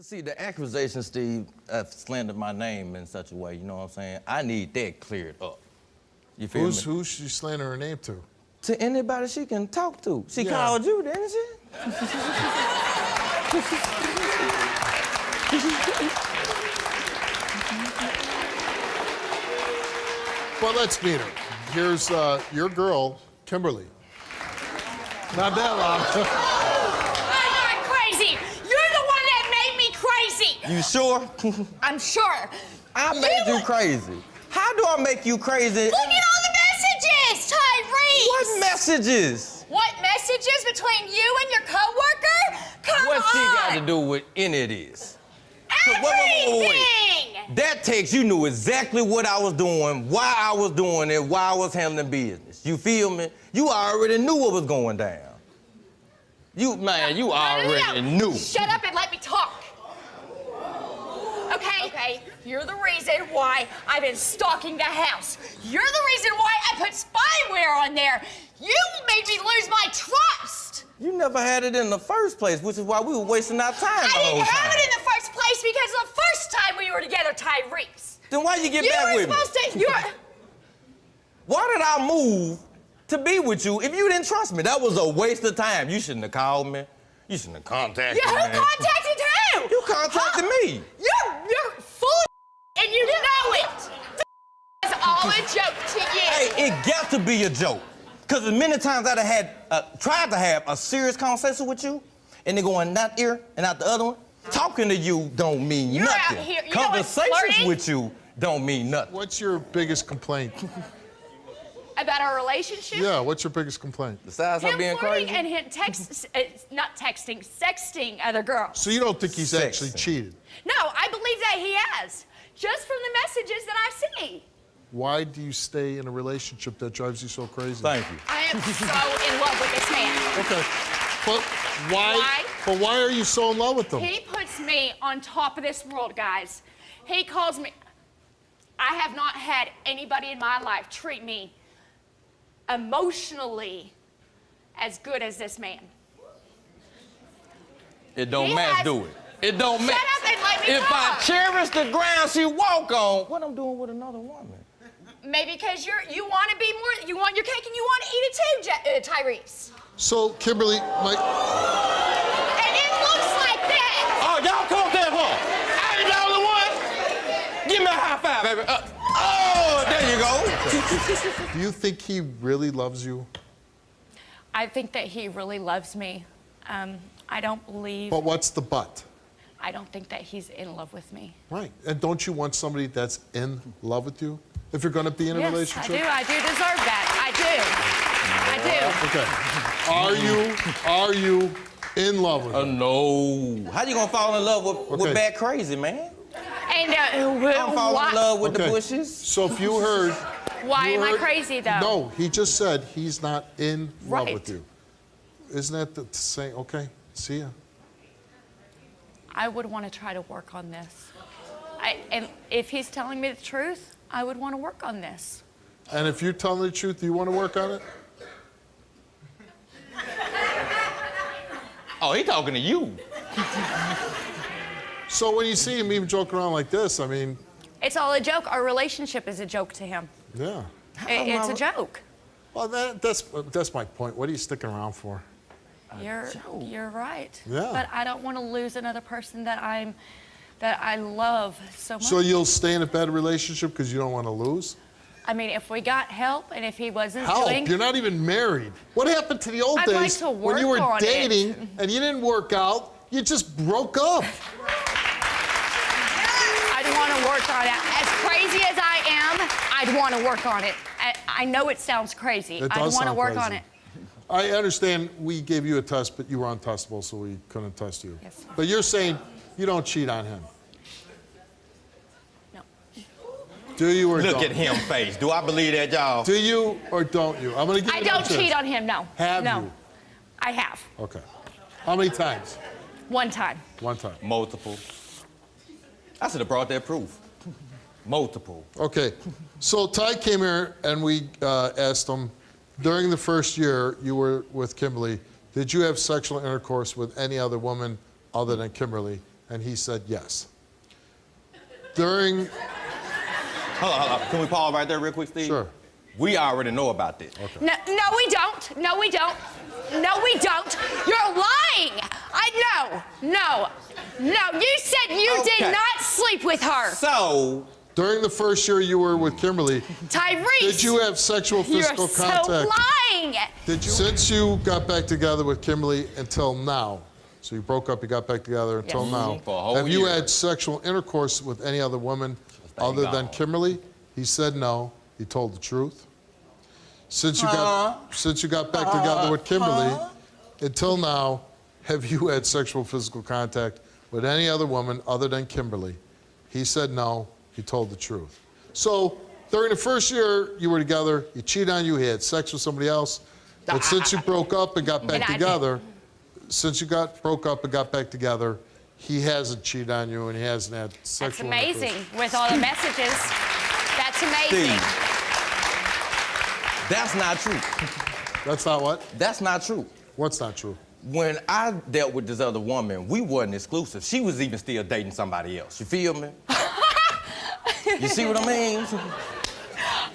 See, the accusation, Steve, slandered my name in such a way, you know what I'm saying? I need that cleared up. You feel me? Who's she slandering her name to? To anybody she can talk to. She called you, didn't she? Well, let's meet her. Here's your girl, Kimberly. Not that long. You sure? I'm sure. I made you crazy. How do I make you crazy? Look at all the messages, Tyrese! What messages? What messages between you and your coworker? Come on! What's she got to do with any of this? Everything! That text, you knew exactly what I was doing, why I was doing it, why I was handling business. You feel me? You already knew what was going down. You already knew. Shut up and let me talk. Okay, you're the reason why I've been stalking the house. You're the reason why I put spyware on there. You made me lose my trust. You never had it in the first place, which is why we were wasting our time I didn't have it in the first place because the first time we were together, Tyrese. Then why you get back with me? Why did I move to be with you if you didn't trust me? That was a waste of time. You shouldn't have called me. You shouldn't have contacted me. Yeah, who contacted who? You contacted me. You're full of and you know it. It's all a joke to you. Hey, it got to be a joke. Because as many times I'd have tried to have a serious conversation with you, and they go in that ear and out the other one, talking to you don't mean nothing. Out here, Conversations with you don't mean nothing. What's your biggest complaint? About our relationship? Yeah, what's your biggest complaint? Besides her being crazy? And him sexting other girls. So you don't think he's actually cheated? No, I believe that he has. Just from the messages that I've seen. Why do you stay in a relationship that drives you so crazy? Thank you. I am so in love with this man. Okay. But why? But why are you so in love with him? He puts me on top of this world, guys. He calls me... I have not had anybody in my life treat me emotionally as good as this man. It don't match, do it? It don't match. Shut up and let me If talk. I cherish the ground she walk on, what I'm doing with another woman? Maybe because you want to be more, you want your cake and you want to eat it too, Tyrese. So, Kimberly, And it looks like that. Oh, y'all come there for? I ain't the only one. Give me a high five, baby. Oh, there you go. do you think he really loves you? I think that he really loves me. I don't believe... But what's the but? I don't think that he's in love with me. Right. And don't you want somebody that's in love with you? If you're going to be in a relationship? Yes, I do. I do deserve that. I do. Okay. Are you in love with him? No. How you gonna fall in love with bad crazy, man? And I'm falling in love with the bushes. So if you heard... Why am I crazy, though? No, he just said he's not in love Right. with you. Isn't that the saying? Okay, see ya. I would want to try to work on this. And if he's telling me the truth, I would want to work on this. And if you're telling the truth, do you want to work on it? Oh, he talking to you. So when you see him even joking around like this, I mean... It's all a joke. Our relationship is a joke to him. Yeah. It's a joke. Well, that's my point. What are you sticking around for? You're right. Yeah. But I don't want to lose another person that I love so much. So you'll stay in a bad relationship because you don't want to lose? I mean, if we got help and if he wasn't Help? You're not even married. What happened to the old I'd days like to when you work were on dating it. and you didn't work out? You just broke up. I'd want to work on it. As crazy as I am, I'd want to work on it. I know it sounds crazy. I'd want to work on it. I understand we gave you a test, but you were untestable, so we couldn't test you. Yes. But you're saying you don't cheat on him. No. Do you or don't? Look at him face. Do I believe that, y'all? Do you or don't you? I'm gonna give you I another don't chance. cheat on him, no. Have no. you? I have. Okay. How many times? One time. One time. Multiple. I should have brought that proof. Multiple. Okay. So Ty came here and we asked him, during the first year you were with Kimberly, did you have sexual intercourse with any other woman other than Kimberly? And he said yes. During... Hold on. Can we pause right there real quick, Steve? Sure. We already know about this. Okay. No, we don't. No, we don't. No, we don't. You're lying. No. You said you did not sleep with her. So... During the first year you were with Kimberly, Tyrese, did you have sexual physical contact? You're so lying. Did you? Since you got back together with Kimberly until now, so you broke up, you got back together until now, For a whole have you year. had sexual intercourse with any other woman other than Kimberly? He said no. He told the truth. Since you got back together with Kimberly until now, have you had sexual physical contact with any other woman other than Kimberly? He said no. He told the truth. So during the first year you were together, he cheated on you, he had sex with somebody else. But since you broke up and got back together, he hasn't cheated on you and he hasn't had sexual That's amazing with all the messages. That's amazing. Steve, that's not true. That's not what? That's not true. What's not true? When I dealt with this other woman, we wasn't exclusive. She was even still dating somebody else. You feel me? You see what I mean?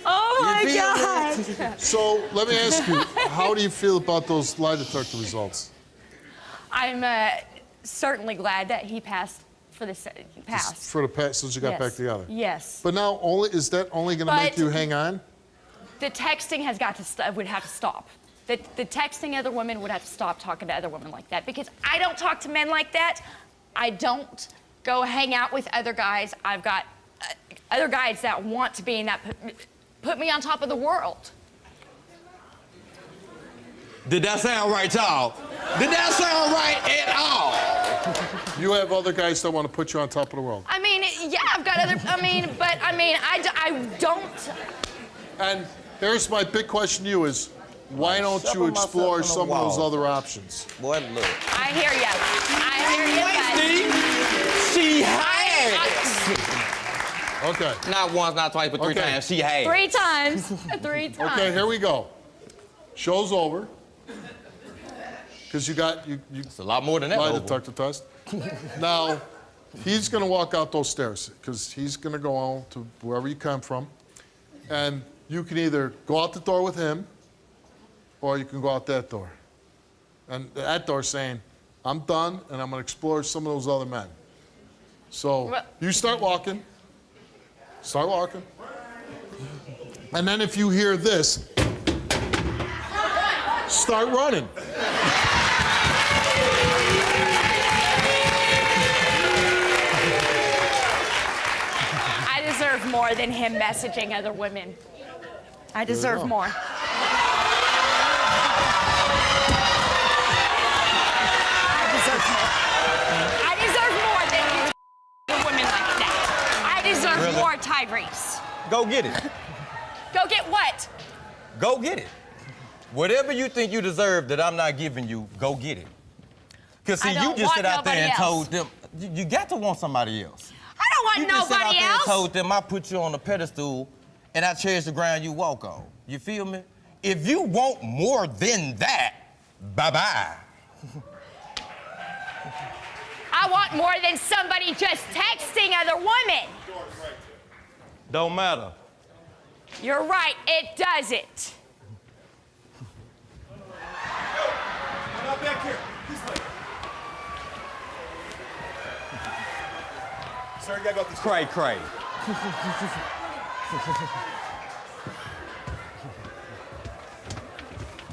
Oh my God. So let me ask you, how do you feel about those lie detector results? I'm certainly glad that he passed for this. Since you got back together? Yes. But now, is that only going to make you hang on? The texting would have to stop. The texting other women would have to stop talking to other women like that, because I don't talk to men like that. I don't go hang out with other guys. I've got other guys that want to be in that, put me on top of the world. Did that sound right, y'all? Did that sound right at all? You have other guys that want to put you on top of the world. I mean, yeah, I've got other, I don't. And here's my big question to you is, why don't you explore some of those other options? Boy, look. I hear you. She has. Okay. Not once, not twice, but 3 times. She has. 3 times. 3 times. Okay, here we go. Show's over. Because It's a lot more than that. lie detector test. Now, he's going to walk out those stairs because he's going to go on to wherever you come from. And you can either go out the door with him or you can go out that door. And that door saying, I'm done and I'm going to explore some of those other men. So you start walking. Start walking. And then if you hear this, start running. I deserve more than him messaging other women. I deserve more. I deserve more than you women like that. I deserve more, Tyrese. Go get it. Go get what? Go get it. Whatever you think you deserve that I'm not giving you, go get it. Because, see, you just sit out there and told them, you got to want somebody else. I don't want nobody else. You just sit out there and told them, I put you on a pedestal and I cherish the ground you walk on. You feel me? If you want more than that, bye-bye. I want more than somebody just texting other women. Don't matter. You're right, it doesn't. Not back here. This way. Sir, you gotta go up this way. Cray.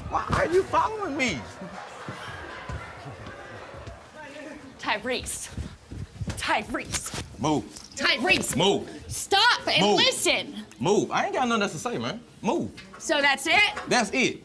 Why are you following me? Tyrese. Move. Tyrese. Move. Stop and Move. listen. Move. I ain't got nothing else to say, man. Move. So that's it? That's it.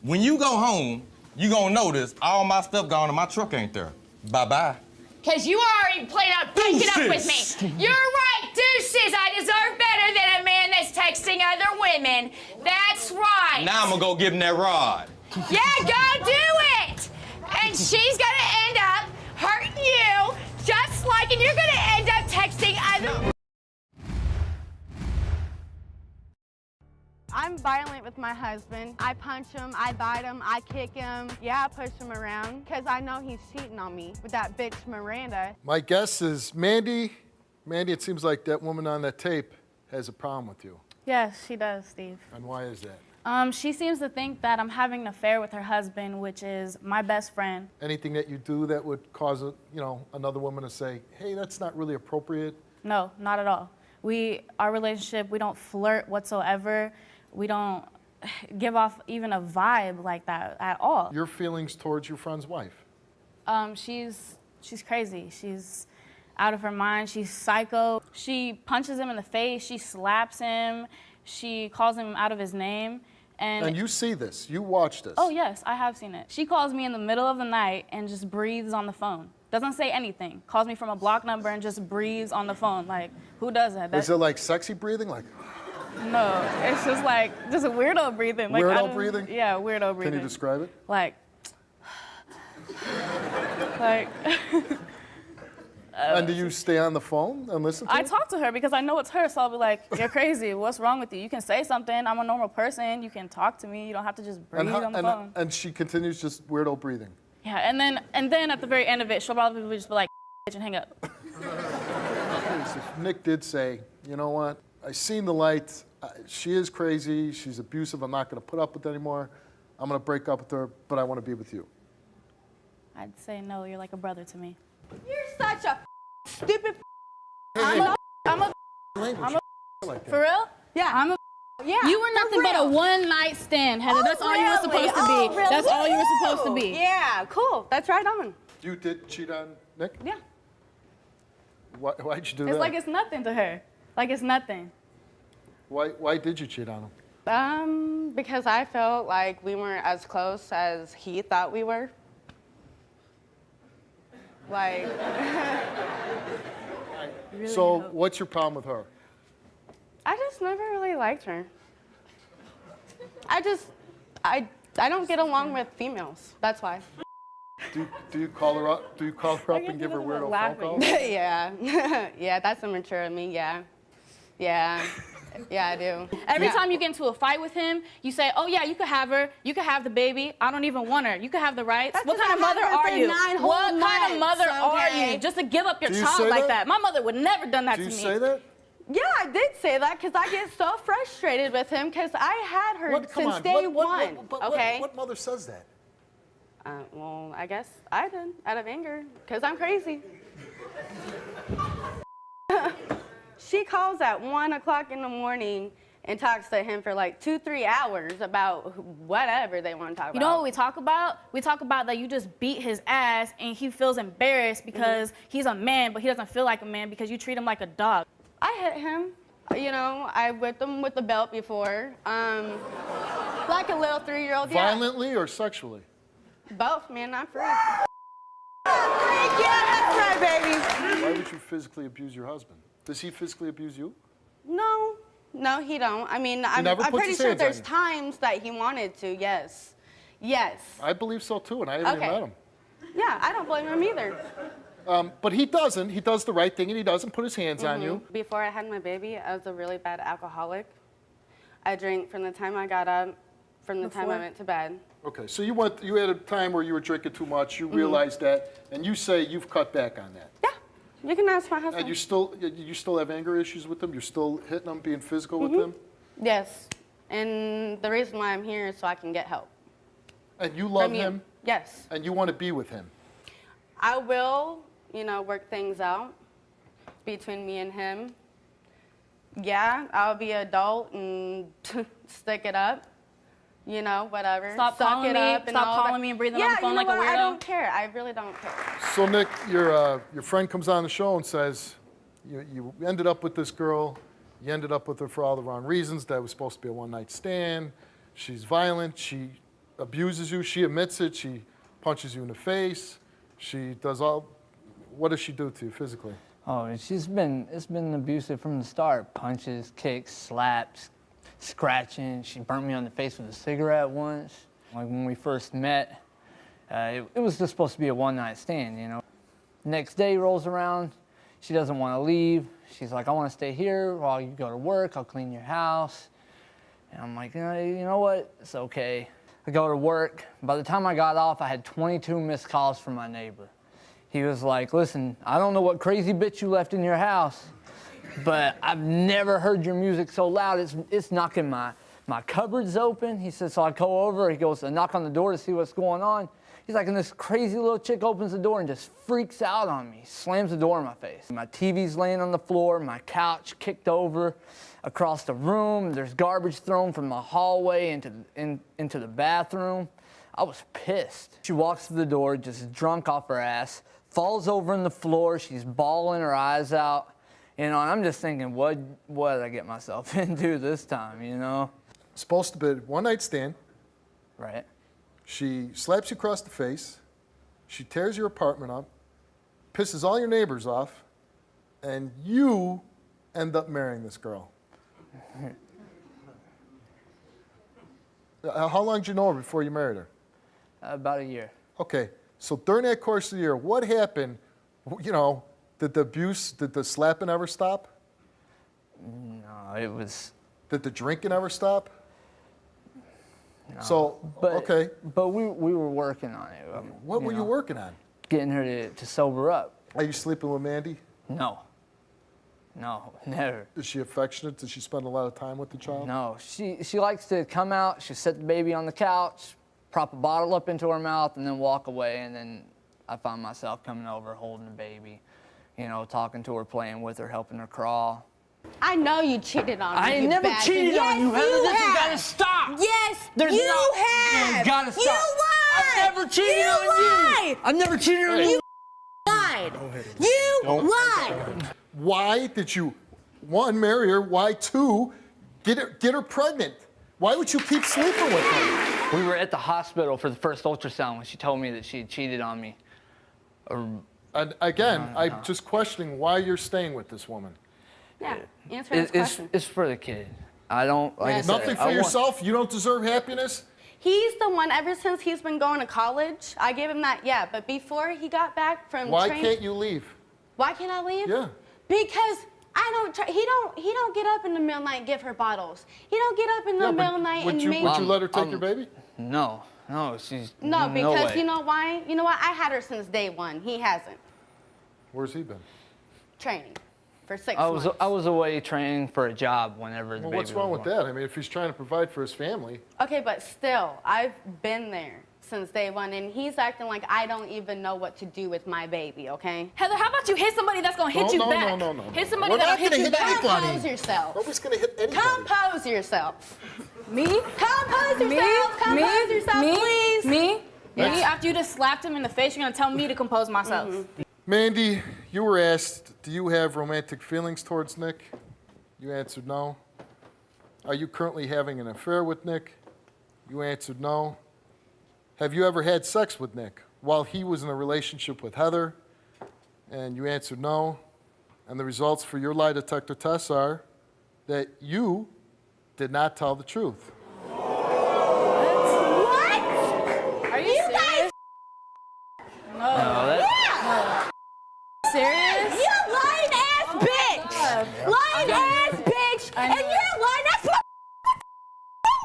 When you go home, you gonna notice all my stuff gone and my truck ain't there. Bye-bye. Because you already played out breaking up with me. You're right, deuces. I deserve better than a man that's texting other women. That's right. Now I'm gonna go give him that rod. Yeah, go do it. And she's gonna end up hurting you just like, and you're gonna end up texting other. I'm violent with my husband. I punch him, I bite him, I kick him. Yeah, I push him around because I know he's cheating on me with that bitch Miranda. My guess is Mandy, it seems like that woman on that tape has a problem with you. Yes, she does, Steve. And why is that? She seems to think that I'm having an affair with her husband, which is my best friend. Anything that you do that would cause another woman to say, hey, that's not really appropriate? No, not at all. Our relationship, we don't flirt whatsoever. We don't give off even a vibe like that at all. Your feelings towards your friend's wife? She's crazy. She's out of her mind. She's psycho. She punches him in the face. She slaps him. She calls him out of his name. And you see this, you watch this. Oh yes, I have seen it. She calls me in the middle of the night and just breathes on the phone. Doesn't say anything. Calls me from a block number and just breathes on the phone. Like, who does that? Is it like sexy breathing? Like? No, it's just like, just a weirdo breathing. Like, weirdo breathing? Yeah, weirdo breathing. Can you describe it? Like. And do you stay on the phone and listen to I it? talk to her because I know it's her, so I'll be like, you're crazy. What's wrong with you? You can say something. I'm a normal person. You can talk to me. You don't have to just breathe on the phone. And she continues just weirdo breathing. Yeah, and then at the very end of it, she'll probably just be like, bitch, and hang up. If Nick did say, you know what, I seen the light. She is crazy. She's abusive. I'm not going to put up with it anymore. I'm going to break up with her, but I want to be with you. I'd say no. You're like a brother to me. You're such a stupid. I'm a for real? Yeah. Yeah. You were nothing but a one-night stand, Heather. That's all you were supposed to be. Oh, really? That's all you were supposed to be. Yeah, cool. That's right on. You did cheat on Nick? Yeah. Why'd you do that? It's like it's nothing to her. Like it's nothing. Why did you cheat on him? Because I felt like we weren't as close as he thought we were. Like. Really So hope. what's your problem with her? I just never really liked her. I don't get along with females. That's why. Do you call her up? Do you call her up and give her weirdo phone calls? Yeah. Yeah, that's immature of me, yeah. Yeah. Yeah, I do. Every time you get into a fight with him, you say, oh yeah, you could have her. You could have the baby. I don't even want her. You could have the rights. That's What just kind of I mother had her are for you? 9 whole What kind of months, mother are okay? you? Just to give up your Do you child say like that? that. My mother would never done that Do to you me. say that? Yeah, I did say that because I get so frustrated with him because I had her since day one. Okay. What mother says that? Well, I guess I did out of anger because I'm crazy. She calls at 1 o'clock in the morning and talks to him for like 2-3 hours about whatever they want to talk about. You know what we talk about? We talk about that you just beat his ass and he feels embarrassed because he's a man, but he doesn't feel like a man because you treat him like a dog. I hit him. You know, I whipped him with the belt before. Like a little 3-year-old. Yeah. Violently or sexually? Both, man, not free. Yeah, that's right, baby. Why would you physically abuse your husband? Does he physically abuse you? No, he don't. I mean, I'm never puts pretty his sure hands on there's you. times that he wanted to, yes. Yes. I believe so too, and I haven't even Okay. met him. Yeah, I don't blame him either. But he doesn't. He does the right thing, and he doesn't put his hands on you. Before I had my baby, I was a really bad alcoholic. I drank from the time I got up, from the time I went to bed. Okay, so you had a time where you were drinking too much. You realized that, and you say you've cut back on that. Yeah, you can ask my husband. And you still have anger issues with him. You're still hitting him, being physical with him. Yes, and the reason why I'm here is so I can get help. And you love From you. him. Yes. And you want to be with him. I will, work things out between me and him. Yeah, I'll be adult and stick it up. Whatever. Stop Suck calling it me. up and Stop all calling that. me and breathing on the phone like a what? I weirdo. don't care. I really don't care. So Nick, your friend comes on the show and says you ended up with this girl. You ended up with her for all the wrong reasons. That was supposed to be a one-night stand. She's violent. She abuses you. She admits it. She punches you in the face. She does all. What does she do to you physically? Oh, it's been abusive from the start. Punches, kicks, slaps, scratching. She burnt me on the face with a cigarette once. Like when we first met, it was just supposed to be a one-night stand, Next day rolls around, she doesn't want to leave. She's like, I want to stay here while you go to work. I'll clean your house. And I'm like, you know what? It's okay. I go to work. By the time I got off, I had 22 missed calls from my neighbor. He was like, listen, I don't know what crazy bitch you left in your house, but I've never heard your music so loud. It's knocking my cupboards open. He said, so I go over. He goes, I knock on the door to see what's going on. He's like, and this crazy little chick opens the door and just freaks out on me. Slams the door in my face. My TV's laying on the floor, my couch kicked over across the room. There's garbage thrown from the hallway into the bathroom. I was pissed. She walks through the door, just drunk off her ass, falls over on the floor. She's bawling her eyes out. You know, and I'm just thinking, what did I get myself into this time, you know? Supposed to be a one-night stand. Right. She slaps you across the face. She tears your apartment up, pisses all your neighbors off, and you end up marrying this girl. How long did you know her before you married her? About a year. Okay, so during that course of the year, what happened? You know, did the abuse, did the slapping ever stop? No, it was... Did the drinking ever stop? No. So, okay. But we were working on it. What were you working on? Getting her to sober up. Are you sleeping with Mandy? No. No, never. Is she affectionate? Does she spend a lot of time with the child? No, she likes to come out, she'll set the baby on the couch, prop a bottle up into her mouth, and then walk away, and then I find myself coming over, holding the baby, you know, talking to her, playing with her, helping her crawl. I know you cheated on me. I ain't never cheated on you, Heather. This has got to stop. Yes, you have. It's got to stop. You lied. I've never cheated on you. I've never cheated on you. You lied. You lied. Why did you, one, marry her? Why, two, get her pregnant? Why would you keep sleeping with her? We were at the hospital for the first ultrasound when she told me that she had cheated on me. And again, I'm just questioning why you're staying with this woman. Yeah, answer this question. It's for the kid. I don't, like I said, Nothing for yourself? You don't deserve happiness? He's the one, ever since he's been going to college, I gave him that, yeah, but before he got back from Why can't you leave? Why can't I leave? Yeah. Because he don't get up in the middle of the night and give her bottles. He don't get up in the middle of the night and make... Would you let her take your baby? No, she's... No, because way. you know why? You know what? I had her since day one. He hasn't. Where's he been? Training for 6 months. I was away training for a job whenever the baby What's wrong was with born. that? I mean, if he's trying to provide for his family. Okay, but still, I've been there since day one, and he's acting like I don't even know what to do with my baby, okay? Heather, how about you hit somebody that's gonna hit you back? No. Hit somebody We're not that'll hit gonna you hit back. anybody. Compose yourself. Nobody's gonna hit anybody. Compose yourself. Me? Compose yourself. Compose yourself, please. Me? After you just slapped him in the face, you're gonna tell me to compose myself. Mm-hmm. Mandy, you were asked, do you have romantic feelings towards Nick? You answered no. Are you currently having an affair with Nick? You answered no. Have you ever had sex with Nick while he was in a relationship with Heather? And you answered no. And the results for your lie detector tests are that you did not tell the truth. What? Are you serious? No, Serious? You lying ass bitch! Lying ass bitch! And you're lying. That's what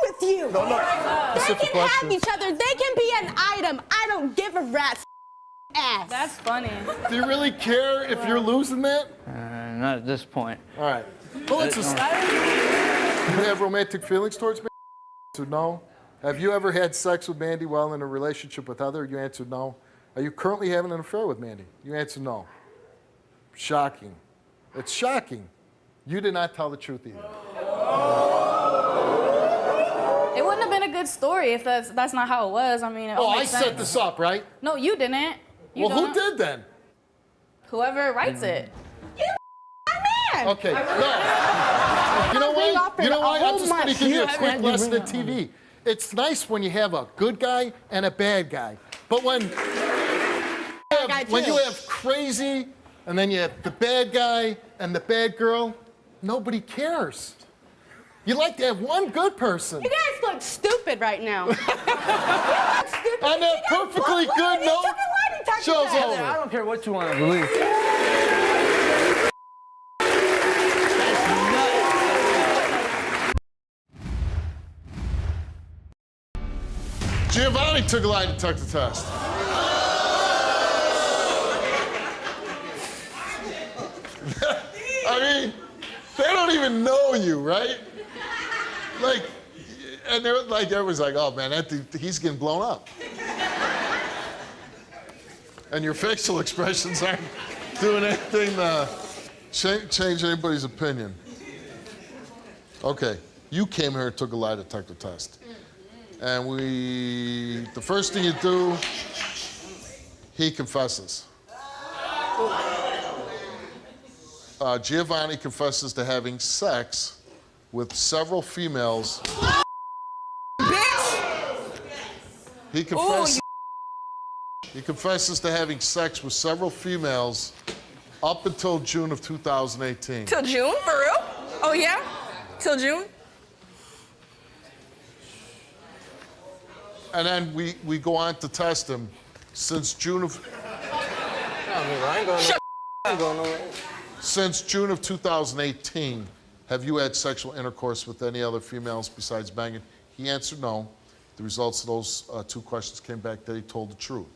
with you. No. They can have each other. They can be an item. I don't give a rat's ass. That's funny. Do you really care if you're losing that? not at this point. All right. Well, let's just... Do you have romantic feelings towards me? You answered no. Have you ever had sex with Mandy while in a relationship with Heather? You answered no. Are you currently having an affair with Mandy? You answered no. Shocking. It's shocking. You did not tell the truth either. It wouldn't have been a good story if that's not how it was. I mean, it all I makes set sense. this up, right? No, you didn't. Well, who did then? Whoever writes it. Man. Okay, no. You know what? You know what? I'm just going to give you a quick lesson in TV. It's nice when you have a good guy and a bad guy. But when you have crazy, and then you have the bad guy and the bad girl, nobody cares. You like to have one good person. You guys look stupid right now. You look stupid. On that perfectly good note, show's over. I don't care what you want to believe. Giovanni took a lie detector test. I mean, they don't even know you, right? Like, and they're like, everyone's like, oh man, he's getting blown up. And your facial expressions aren't doing anything to change anybody's opinion. Okay, you came here and took a lie detector test. And the first thing you do, he confesses. Giovanni confesses to having sex with several females. He confesses to having sex with several females up until June of 2018. Till June? For real? Oh, yeah? Till June? And then we go on to test him since June of... Since June of 2018, have you had sexual intercourse with any other females besides banging? He answered no. The results of those 2 questions came back that he told the truth.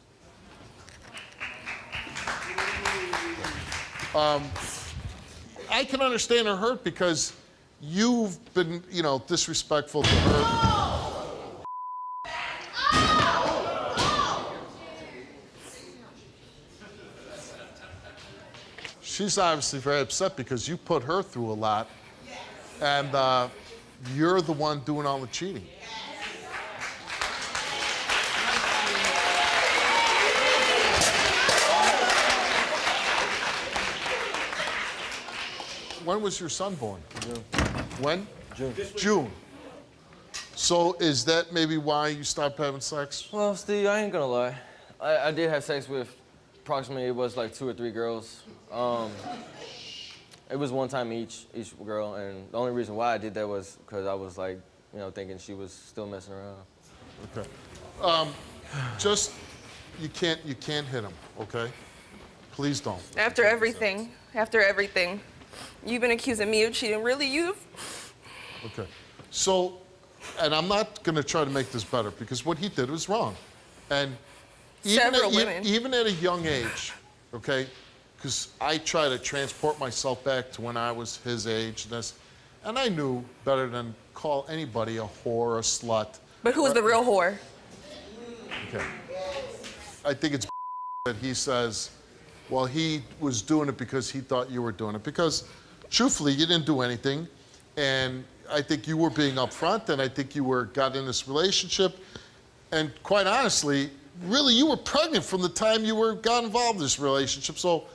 I can understand her hurt because you've been, disrespectful to her. She's obviously very upset because you put her through a lot, and you're the one doing all the cheating. When was your son born? June. When? June. June. So is that maybe why you stopped having sex? Well, Steve, I ain't gonna lie. I did have sex with approximately, it was like 2 or 3 girls. It was one time each girl, and the only reason why I did that was because I was like, thinking she was still messing around. Okay. You can't hit him, okay? Please don't. After everything. You've been accusing me of cheating. Really, you've? Okay. So, and I'm not going to try to make this better because what he did was wrong. And even at a young age, okay, because I try to transport myself back to when I was his age, and I knew better than call anybody a whore, a slut. But who's the real whore? Okay. I think it's that he says, well, he was doing it because he thought you were doing it. Because, truthfully, you didn't do anything. And I think you were being upfront, and I think you got in this relationship. And quite honestly, really, you were pregnant from the time you got involved in this relationship. So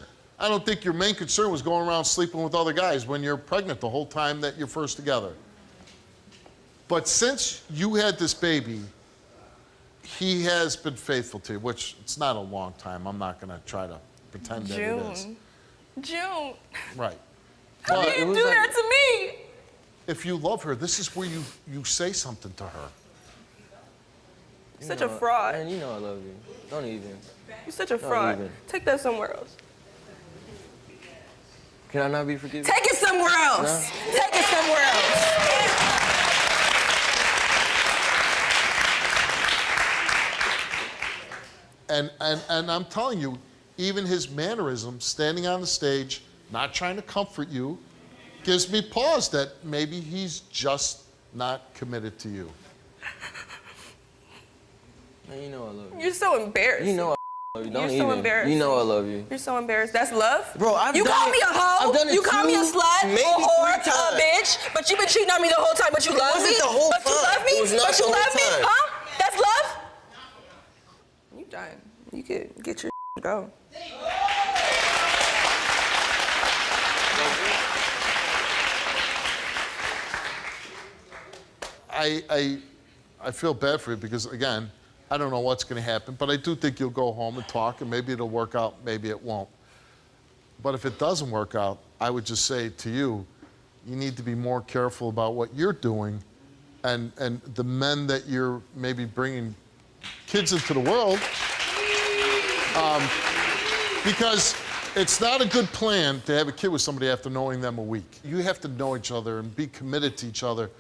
I don't think your main concern was going around sleeping with other guys when you're pregnant the whole time that you're first together. But since you had this baby, he has been faithful to you, which it's not a long time. I'm not going to try to pretend that it is. June. Right. How can you do that to me? If you love her, this is where you say something to her. You're such a fraud. Man, you know I love you. Don't even. You're such a fraud. Even. Take that somewhere else. Can I not be forgiven? Take it somewhere else. No? Take it somewhere else. And I'm telling you, even his mannerism, standing on the stage, not trying to comfort you, gives me pause that maybe he's just not committed to you. Man, you know I love you. You're so embarrassed. You know I love you. Don't You're even. so embarrassed. You know I love you. You're so embarrassed. That's love? Bro, You call me a hoe? I've done it You call me a slut? maybe A whore? 3 times. A bitch? But you've been cheating on me the whole time, but you love me? wasn't the whole But you time. love me? It was not But you the whole love me? time. Huh? That's love? You done. You could get your go. I feel bad for you because, again, I don't know what's going to happen, but I do think you'll go home and talk, and maybe it'll work out, maybe it won't. But if it doesn't work out, I would just say to you, you need to be more careful about what you're doing and the men that you're maybe bringing kids into the world. Because it's not a good plan to have a kid with somebody after knowing them a week. You have to know each other and be committed to each other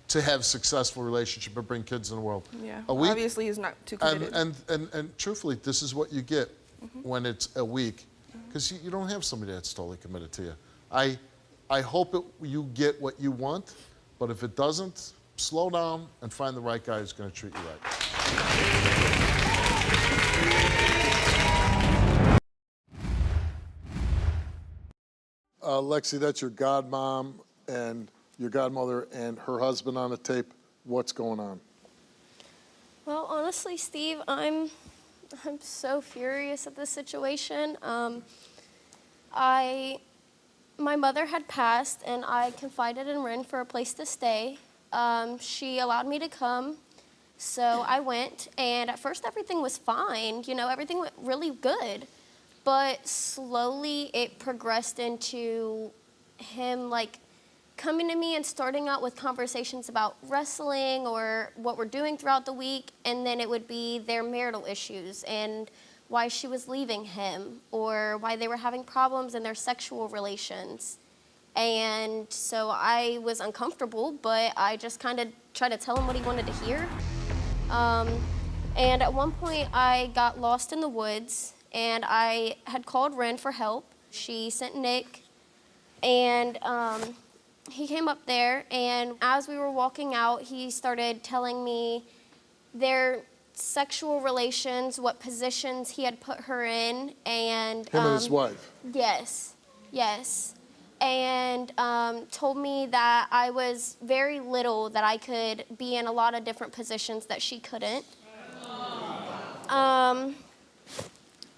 to have a successful relationship and bring kids in the world. Yeah. A week, Obviously, he's not too committed. and truthfully, this is what you get when it's a week, because you don't have somebody that's totally committed to you. I hope you get what you want, but if it doesn't, slow down and find the right guy who's going to treat you right. Lexi, that's your godmom and your godmother and her husband on the tape. What's going on? Well, honestly, Steve, I'm so furious at this situation. My mother had passed, and I confided in Ren for a place to stay. She allowed me to come, so I went, and at first everything was fine. You know, everything went really good. But slowly it progressed into him, like, coming to me and starting out with conversations about wrestling or what we're doing throughout the week, and then it would be their marital issues and why she was leaving him or why they were having problems in their sexual relations. And so I was uncomfortable, but I just kind of tried to tell him what he wanted to hear. And at one point I got lost in the woods, and I had called Ren for help. She sent Nick, and he came up there, and as we were walking out, he started telling me their sexual relations, what positions he had put her in, and Him and his wife? Yes, yes. And told me that I was very little, that I could be in a lot of different positions that she couldn't.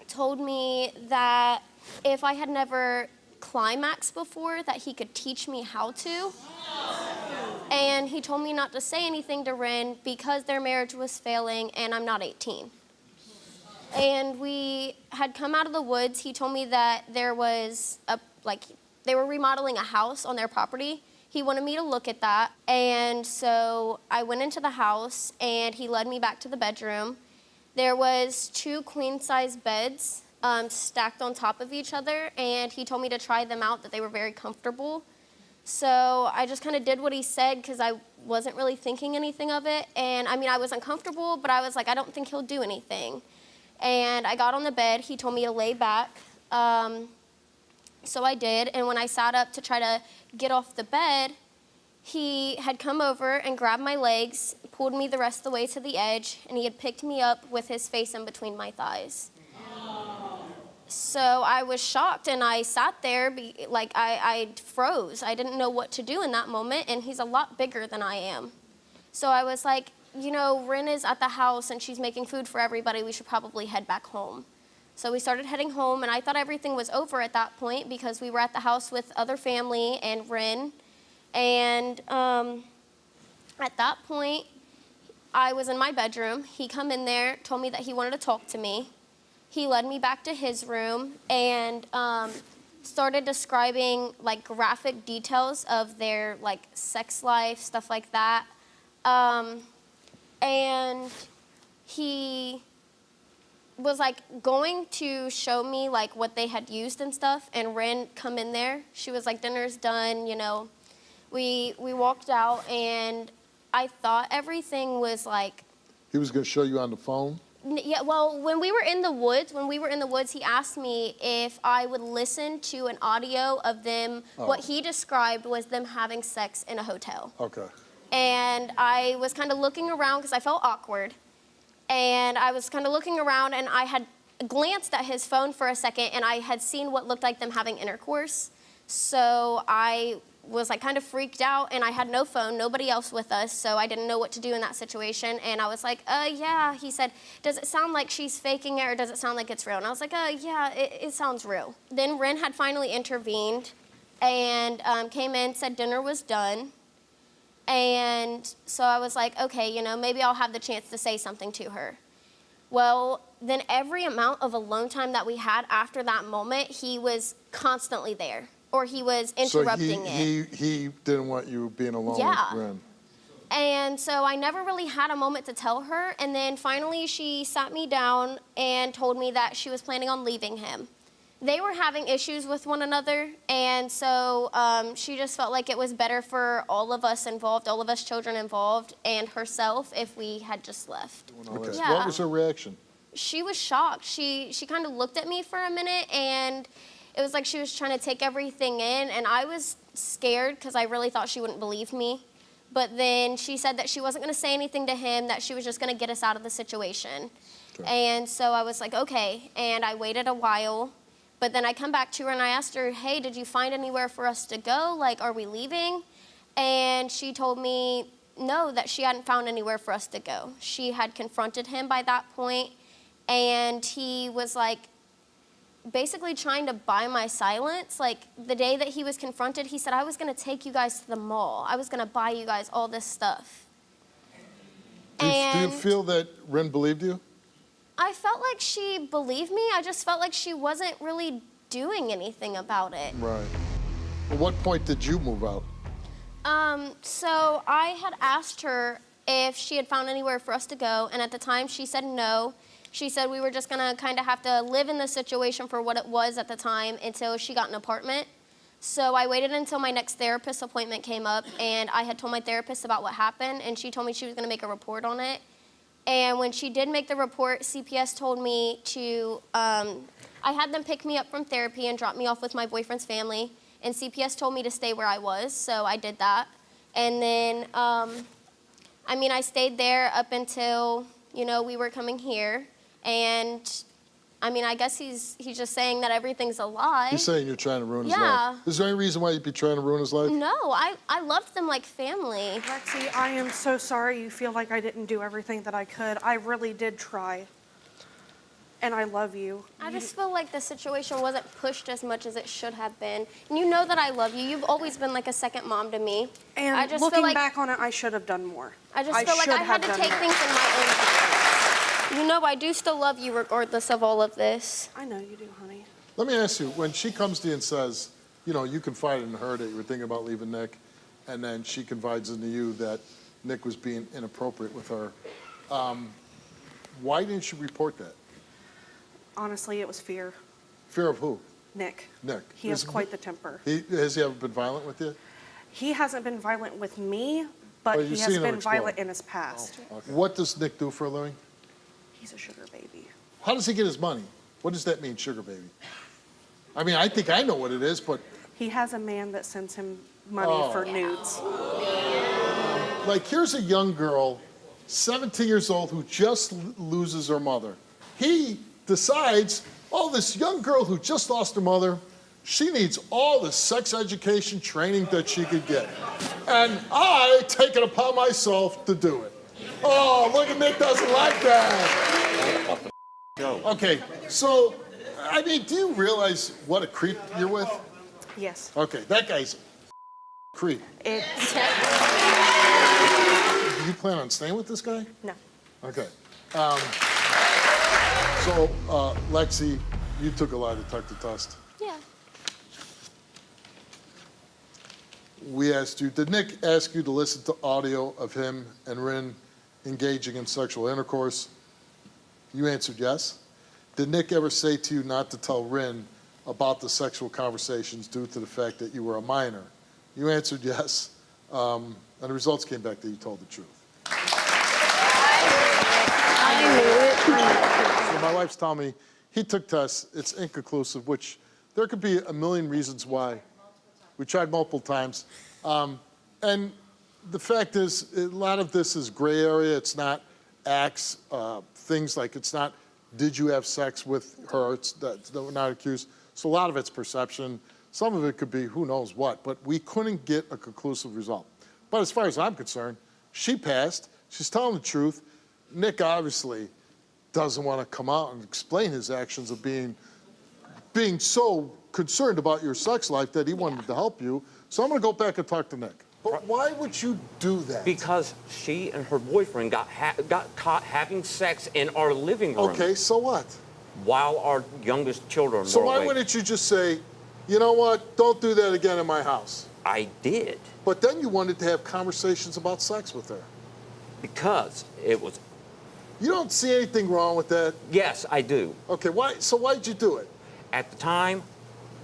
Told me that if I had never climaxed before, that he could teach me how to. And he told me not to say anything to Ren because their marriage was failing and I'm not 18. And we had come out of the woods. He told me that there was they were remodeling a house on their property. He wanted me to look at that. And so I went into the house, and he led me back to the bedroom. There was 2 queen-size beds stacked on top of each other, and he told me to try them out, that they were very comfortable. So I just kind of did what he said because I wasn't really thinking anything of it. And I mean, I was uncomfortable, but I was like, I don't think he'll do anything. And I got on the bed. He told me to lay back. So I did, and when I sat up to try to get off the bed, he had come over and grabbed my legs, pulled me the rest of the way to the edge, and he had picked me up with his face in between my thighs. So I was shocked, and I sat there, I froze. I didn't know what to do in that moment, and he's a lot bigger than I am. So I was like, you know, Ren is at the house, and she's making food for everybody. We should probably head back home. So we started heading home, and I thought everything was over at that point because we were at the house with other family and Ren. And at that point, I was in my bedroom. He come in there, told me that he wanted to talk to me. He led me back to his room and started describing like graphic details of their like sex life, stuff like that. And he was like going to show me like what they had used and stuff, and Ren come in there. She was like, dinner's done, you know. We walked out, and I thought everything was like... He was going to show you on the phone? Yeah, well, when we were in the woods, he asked me if I would listen to an audio of them. Oh. What he described was them having sex in a hotel. Okay. And I was kind of looking around because I felt awkward. And I was kind of looking around, and I had glanced at his phone for a second, and I had seen what looked like them having intercourse. So I was like kind of freaked out, and I had no phone, nobody else with us, so I didn't know what to do in that situation. And I was like, yeah. He said, does it sound like she's faking it, or does it sound like it's real? And I was like, yeah, it sounds real. Then Ren had finally intervened and came in, said dinner was done. And so I was like, okay, you know, maybe I'll have the chance to say something to her. Well, then every amount of alone time that we had after that moment, he was constantly there, or he was interrupting it. He didn't want you being alone with Ren. And so I never really had a moment to tell her, and then finally she sat me down and told me that she was planning on leaving him. they were having issues with one another, and so she just felt like it was better for all of us involved, all of us children involved, and herself if we had just left. Okay. Yeah. What was her reaction? She was shocked. She kind of looked at me for a minute, and it was like she was trying to take everything in, and I was scared because I really thought she wouldn't believe me. But then she said that she wasn't going to say anything to him, that she was just going to get us out of the situation. Sure. And so I was like, okay, and I waited a while. But then I come back to her and I asked her, hey, did you find anywhere for us to go? Like, are we leaving? And she told me no, that she hadn't found anywhere for us to go. She had confronted him by that point, and he was like basically trying to buy my silence. Like the day that he was confronted, he said, I was gonna take you guys to the mall. I was gonna buy you guys all this stuff. Do you feel that Rin believed you? I felt like she believed me. I just felt like she wasn't really doing anything about it. Right. At what point did you move out? So I had asked her if she had found anywhere for us to go, and at the time she said no. She said we were just gonna kind of have to live in the situation for what it was at the time until she got an apartment. So I waited until my next therapist appointment came up, and I had told my therapist about what happened, and she told me she was gonna make a report on it. And when she did make the report, CPS told me to, I had them pick me up from therapy and drop me off with my boyfriend's family. And CPS told me to stay where I was, so I did that. And then, I stayed there up until, we were coming here. And, I guess he's just saying that everything's a lie. He's saying you're trying to ruin his Yeah. life. Is there any reason why you'd be trying to ruin his life? No, I loved them like family. Lexi, I am so sorry you feel like I didn't do everything that I could. I really did try. And I love you. I just feel like the situation wasn't pushed as much as it should have been. And you know that I love you. You've always been like a second mom to me. And I just looking feel like, back on it, I should have done more. I just feel like I had to take things in my own hands. You know I do still love you regardless of all of this. I know you do, honey. Let me ask you, when she comes to you and says, you confided in her that you were thinking about leaving Nick, and then she confides into you that Nick was being inappropriate with her, why didn't you report that? Honestly, it was fear. Fear of who? Nick. Nick. He has quite the temper. Has he ever been violent with you? He hasn't been violent with me, but Oh, he you've has seen him been explode. violent in his past. Okay. What does Nick do for a living? He's a sugar baby. How does he get his money? What does that mean, sugar baby? I think I know what it is, but He has a man that sends him money for nudes. like here's a young girl, 17 years old, who just loses her mother. He decides, this young girl who just lost her mother, she needs all the sex education training that she could get. And I take it upon myself to do it. Oh, look at Nick doesn't like that. Okay, so, do you realize what a creep you're with? Yes. Okay, that guy's a creep. It's Do you plan on staying with this guy? no. Okay. So, Lexi, you took a lie detector test. Yeah. We asked you, did Nick ask you to listen to audio of him and Rin engaging in sexual intercourse? You answered yes. Did Nick ever say to you not to tell Rin about the sexual conversations due to the fact that you were a minor? You answered yes, and the results came back that you told the truth. I knew it. So my wife's telling me he took tests, it's inconclusive, which there could be a million reasons why. We tried multiple times. And the fact is, a lot of this is gray area. It's not acts, things like it's not, did you have sex with her? That's not accused. So a lot of it's perception. Some of it could be who knows what, but we couldn't get a conclusive result. But as far as I'm concerned, she passed. She's telling the truth. Nick obviously doesn't want to come out and explain his actions of being so concerned about your sex life that he wanted to help you. So I'm going to go back and talk to Nick. But why would you do that? Because she and her boyfriend got caught having sex in our living room. Okay, so what? While our youngest children So were why awake. wouldn't you just say, you know what, don't do that again in my house? I did. But then you wanted to have conversations about sex with her. Because it was... You don't see anything wrong with that? Yes, I do. Okay, so why'd you do it? at the time,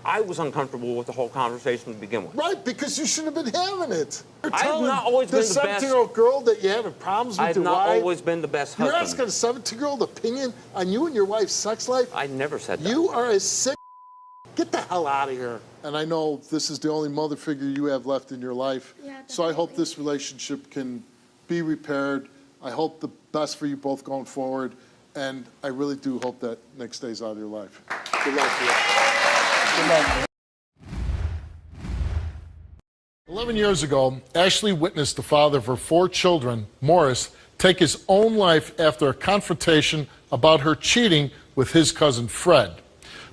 I was uncomfortable with the whole conversation to begin with. Right, because you shouldn't have been having it. You're I have telling not always been the best. 17-year-old girl that you're having problems with I have your not wife. always been the best You're husband. asking a 17-year-old opinion on you and your wife's sex life? I never said that. You are a sick. Get the hell out of here. And I know this is the only mother figure you have left in your life. Yeah, so I hope this relationship can be repaired. I hope the best for you both going forward. And I really do hope that Nick stays out of your life. Good luck to you. Good luck. 11 years ago, Ashley witnessed the father of her 4 children, Morris, take his own life after a confrontation about her cheating with his cousin Fred.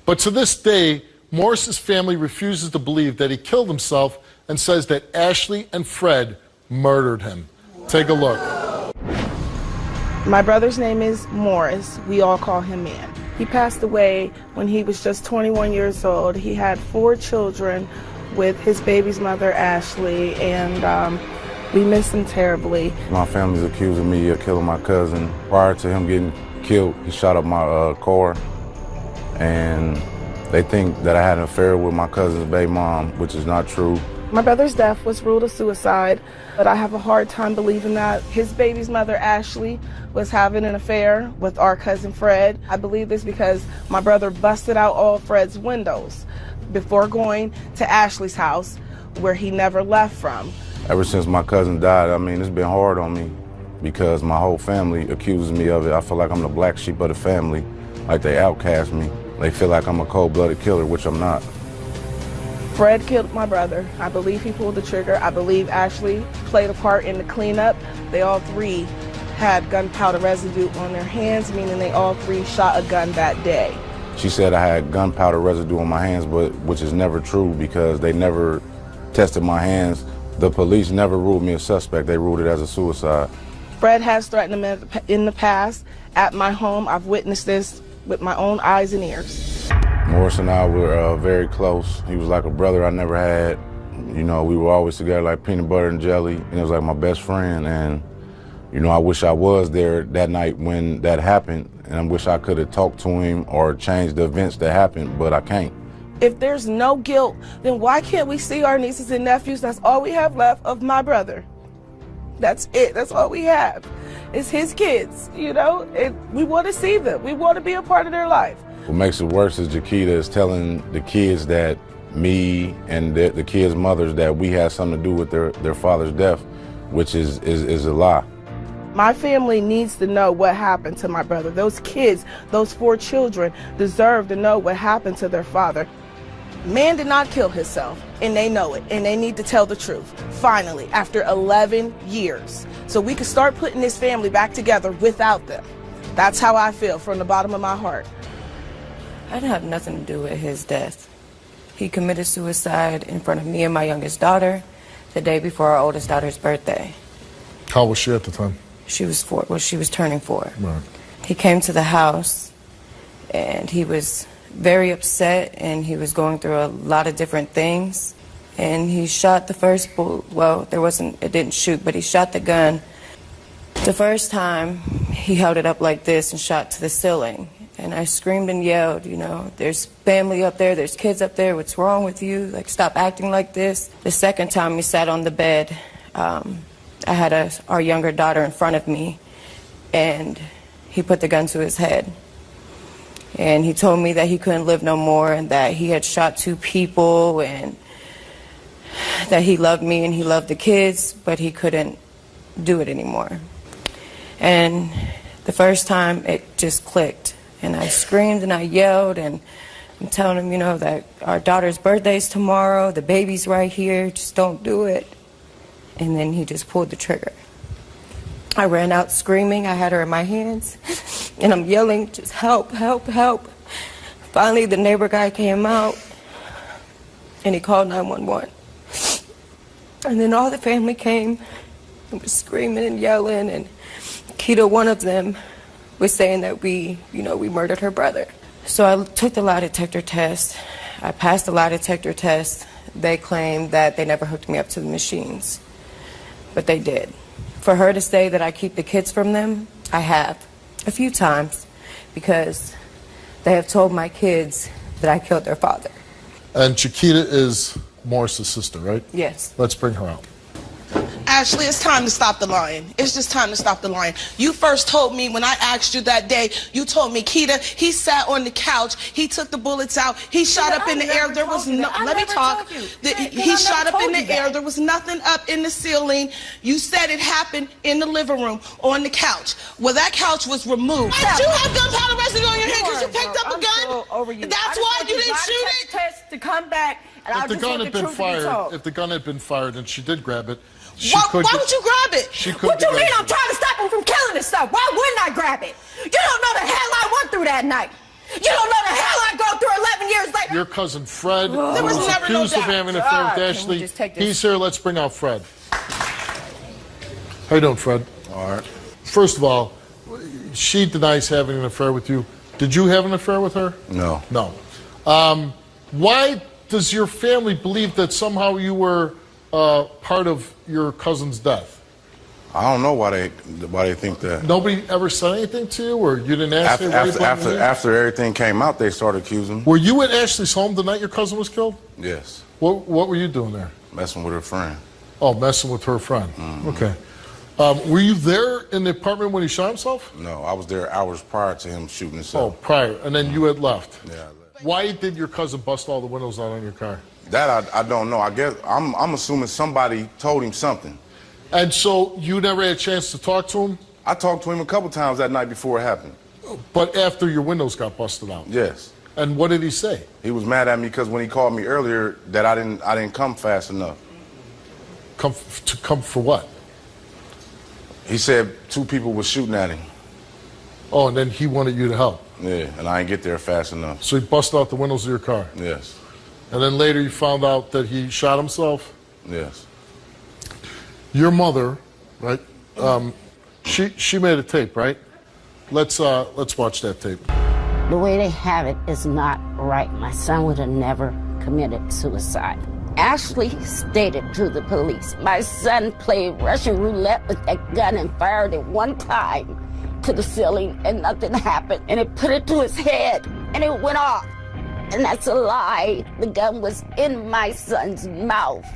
But to this day, Morris's family refuses to believe that he killed himself and says that Ashley and Fred murdered him. Take a look. My brother's name is Morris. We all call him Man. He passed away when he was just 21 years old. He had 4 children with his baby's mother, Ashley, and we miss him terribly. My family's accusing me of killing my cousin. Prior to him getting killed, he shot up my car, and they think that I had an affair with my cousin's baby mom, which is not true. My brother's death was ruled a suicide, but I have a hard time believing that. His baby's mother, Ashley, was having an affair with our cousin Fred. I believe this because my brother busted out all Fred's windows before going to Ashley's house, where he never left from. Ever since my cousin died, I mean, it's been hard on me because my whole family accuses me of it. I feel like I'm the black sheep of the family, like they outcast me. They feel like I'm a cold-blooded killer, which I'm not. Fred killed my brother. I believe he pulled the trigger. I believe Ashley played a part in the cleanup. They all 3 had gunpowder residue on their hands, meaning they all 3 shot a gun that day. She said I had gunpowder residue on my hands, but which is never true because they never tested my hands. The police never ruled me a suspect. They ruled it as a suicide. Fred has threatened him in the past at my home. I've witnessed this with my own eyes and ears. Morris and I were very close. He was like a brother I never had. You know, we were always together like peanut butter and jelly, and it was like my best friend. And, you know, I wish I was there that night when that happened, and I wish I could have talked to him or changed the events that happened, but I can't. If there's no guilt, then why can't we see our nieces and nephews? That's all we have left of my brother. That's it. That's all we have. It's his kids, you know, and we want to see them. We want to be a part of their life. What makes it worse is Jaquita is telling the kids that me and the kids' mothers that we had something to do with their father's death, which is a lie. My family needs to know what happened to my brother. Those kids, those 4 children, deserve to know what happened to their father. Man did not kill himself, and they know it, and they need to tell the truth, finally, after 11 years. So we can start putting this family back together without them. That's how I feel from the bottom of my heart. I didn't have nothing to do with his death. He committed suicide in front of me and my youngest daughter the day before our oldest daughter's birthday. How old was she at the time? She was 4. Well, she was turning 4. Right. He came to the house, and he was very upset, and he was going through a lot of different things. And he shot the first bullet. Well, it didn't shoot, but he shot the gun. The first time, he held it up like this and shot to the ceiling. And I screamed and yelled, you know, there's family up there, there's kids up there, what's wrong with you? Like, stop acting like this. The second time he sat on the bed, I had our younger daughter in front of me, and he put the gun to his head. And he told me that he couldn't live no more and that he had shot 2 people and that he loved me and he loved the kids, but he couldn't do it anymore. And the first time it just clicked. And I screamed and I yelled, and I'm telling him, you know, that our daughter's birthday's tomorrow, the baby's right here, just don't do it. And then he just pulled the trigger. I ran out screaming, I had her in my hands, and I'm yelling, just help, help, help. Finally, the neighbor guy came out, and he called 911. And then all the family came and was screaming and yelling, and Keto, one of them, was saying that we murdered her brother. So I took the lie detector test. I passed the lie detector test. They claimed that they never hooked me up to the machines, but they did. For her to say that I keep the kids from them, I have a few times, because they have told my kids that I killed their father. And Chiquita is Morris's sister, right? Yes. Let's bring her out. Ashley, it's time to stop the lying. It's just time to stop the lying. You first told me when I asked you that day, you told me, Keita, he sat on the couch, he took the bullets out, he shot up in the air, there was no, let me talk. He shot up in the air, there was nothing up in the ceiling. You said it happened in the living room on the couch. Well, that couch was removed. Why did you have gunpowder residue on your hand because you picked up a gun? That's why you didn't shoot it? Test to come back, and If the gun had been fired, and she did grab it, why would you grab it? What you mean I'm trying to stop him from killing himself? Why wouldn't I grab it? You don't know the hell I went through that night. You don't know the hell I go through 11 years later. Your cousin Fred, who There was was never no accused of doubt. having an affair with Ashley, he's here. Let's bring out Fred. How you doing, Fred? All right. First of all, she denies having an affair with you. Did you have an affair with her? No. No. Why does your family believe that somehow you were part of your cousin's death? I don't know why they think that. Nobody ever said anything to you, or you didn't ask After everything came out, they started accusing me. Were you at Ashley's home the night your cousin was killed? Yes. What were you doing there? Messing with her friend. Oh, messing with her friend. Mm-hmm. Okay. Were you there in the apartment when he shot himself? No, I was there hours prior to him shooting Oh, himself. prior. And then you had left. Yeah. Why did your cousin bust all the windows out on your car? That I don't know. I guess I'm assuming somebody told him something. And so you never had a chance to talk to him? I talked to him a couple times that night before it happened. But after your windows got busted out? Yes. And what did he say? He was mad at me because when he called me earlier that I didn't come fast enough. Come for what? He said 2 people were shooting at him. Oh, and then he wanted you to help? Yeah, and I didn't get there fast enough. So he busted out the windows of your car? Yes. And then later you found out that he shot himself? Yes. Your mother, right? She made a tape, right? Let's watch that tape. The way they have it is not right. My son would have never committed suicide. Ashley stated to the police, my son played Russian roulette with that gun and fired it 1 time to the ceiling and nothing happened. And it put it to his head and it went off. And that's a lie. The gun was in my son's mouth.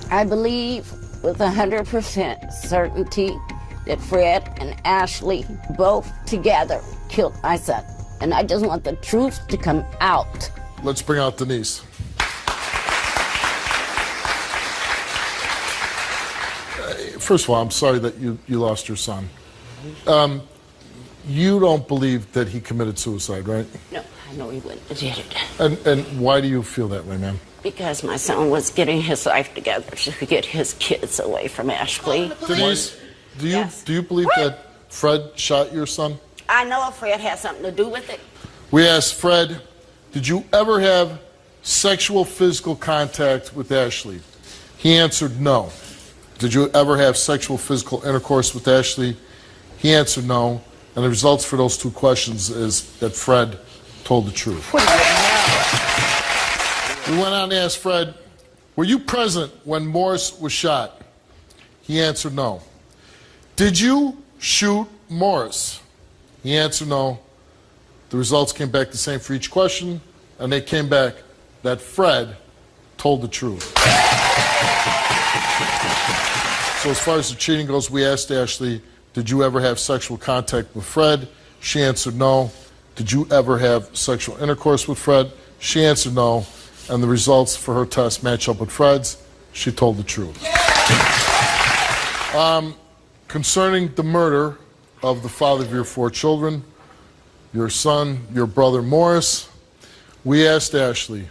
I believe with 100% certainty that Fred and Ashley both together killed my son. And I just want the truth to come out. Let's bring out Denise. First of all, I'm sorry that you lost your son. You don't believe that he committed suicide, right? No, I know he wouldn't have did it. And why do you feel that way, ma'am? Because my son was getting his life together to get his kids away from Ashley. Denise, do you believe that Fred shot your son? I know Fred had something to do with it. We asked Fred, did you ever have sexual physical contact with Ashley? He answered no. Did you ever have sexual physical intercourse with Ashley? He answered no. And the results for those 2 questions is that Fred told the truth. We went on to ask Fred, were you present when Morris was shot? He answered no. Did you shoot Morris? He answered no. The results came back the same for each question, and they came back that Fred told the truth. So as far as the cheating goes, we asked Ashley, did you ever have sexual contact with Fred? She answered no. Did you ever have sexual intercourse with Fred? She answered no. And the results for her test match up with Fred's. She told the truth. Concerning the murder of the father of your 4 children, your son, your brother Morris, we asked Ashley,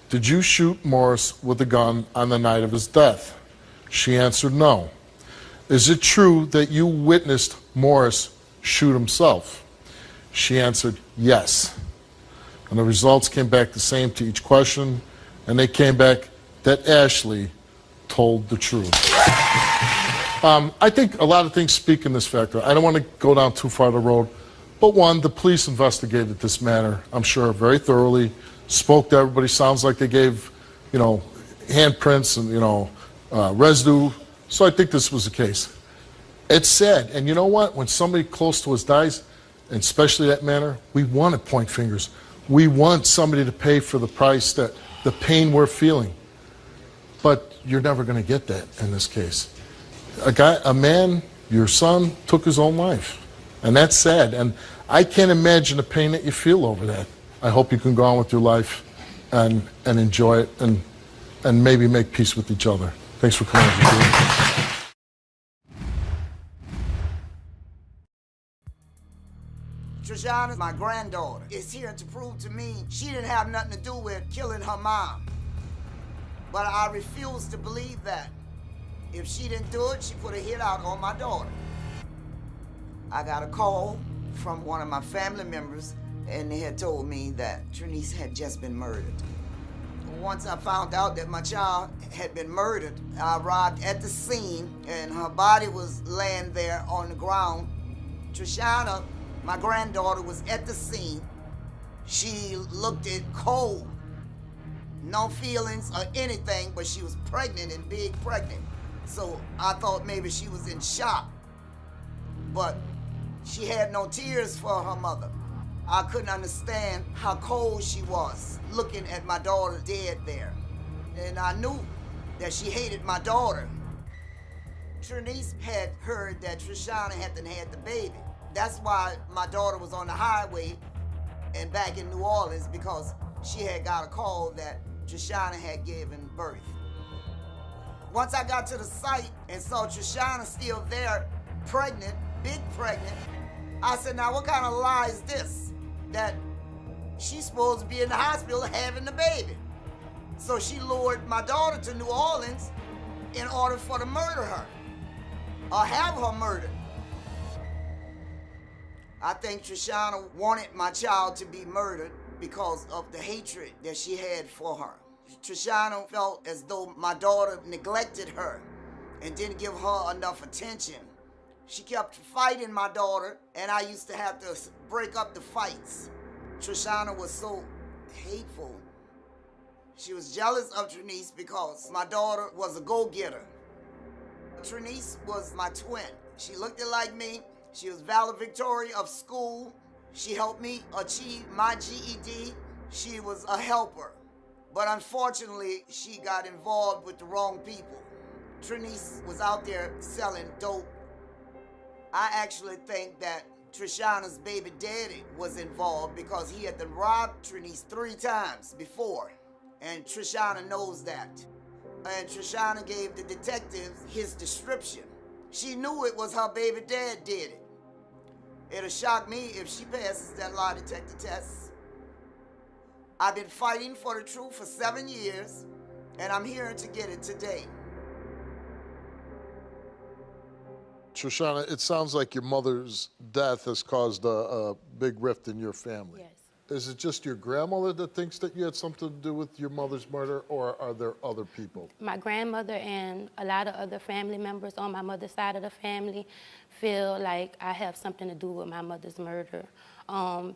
did you shoot Morris with a gun on the night of his death? She answered no. Is it true that you witnessed Morris shoot himself? She answered yes. And the results came back the same to each question, and they came back that Ashley told the truth. I think a lot of things speak in this factor. I don't want to go down too far the road, but one, the police investigated this matter, I'm sure, very thoroughly, spoke to everybody. Sounds like they gave, handprints and, residue. So I think this was the case. It's sad, and you know what? When somebody close to us dies, and especially that manner, we want to point fingers. We want somebody to pay for the price, that the pain we're feeling. But you're never going to get that in this case. A man, your son, took his own life. And that's sad. And I can't imagine the pain that you feel over that. I hope you can go on with your life and enjoy it and maybe make peace with each other. Thanks for coming. Trishana, my granddaughter, is here to prove to me she didn't have nothing to do with killing her mom. But I refuse to believe that. If she didn't do it, she put a hit out on my daughter. I got a call from one of my family members, and they had told me that Trinice had just been murdered. Once I found out that my child had been murdered, I arrived at the scene, and her body was laying there on the ground. Trishana, my granddaughter, was at the scene. She looked it cold. No feelings or anything, but she was pregnant and big pregnant. So I thought maybe she was in shock. But she had no tears for her mother. I couldn't understand how cold she was looking at my daughter dead there. And I knew that she hated my daughter. Trinice had heard that Trishana hadn't had the baby. That's why my daughter was on the highway and back in New Orleans, because she had got a call that Trishana had given birth. Once I got to the site and saw Trishana still there, pregnant, big pregnant, I said, now what kind of lie is this? That she's supposed to be in the hospital having the baby. So she lured my daughter to New Orleans in order for to murder her, or have her murdered. I think Trishana wanted my child to be murdered because of the hatred that she had for her. Trishana felt as though my daughter neglected her and didn't give her enough attention. She kept fighting my daughter, and I used to have to break up the fights. Trishana was so hateful. She was jealous of Trinice because my daughter was a go-getter. Trinice was my twin. She looked like me. She was valedictorian of school. She helped me achieve my GED. She was a helper. But unfortunately, she got involved with the wrong people. Trinice was out there selling dope. I actually think that Trishana's baby daddy was involved because he had robbed Trinice 3 times before. And Trishana knows that. And Trishana gave the detectives his description. She knew it was her baby dad did it. It'll shock me if she passes that lie detector test. I've been fighting for the truth for 7 years, and I'm here to get it today. Trishana, it sounds like your mother's death has caused a big rift in your family. Yes. Is it just your grandmother that thinks that you had something to do with your mother's murder, or are there other people? My grandmother and a lot of other family members on my mother's side of the family feel like I have something to do with my mother's murder. When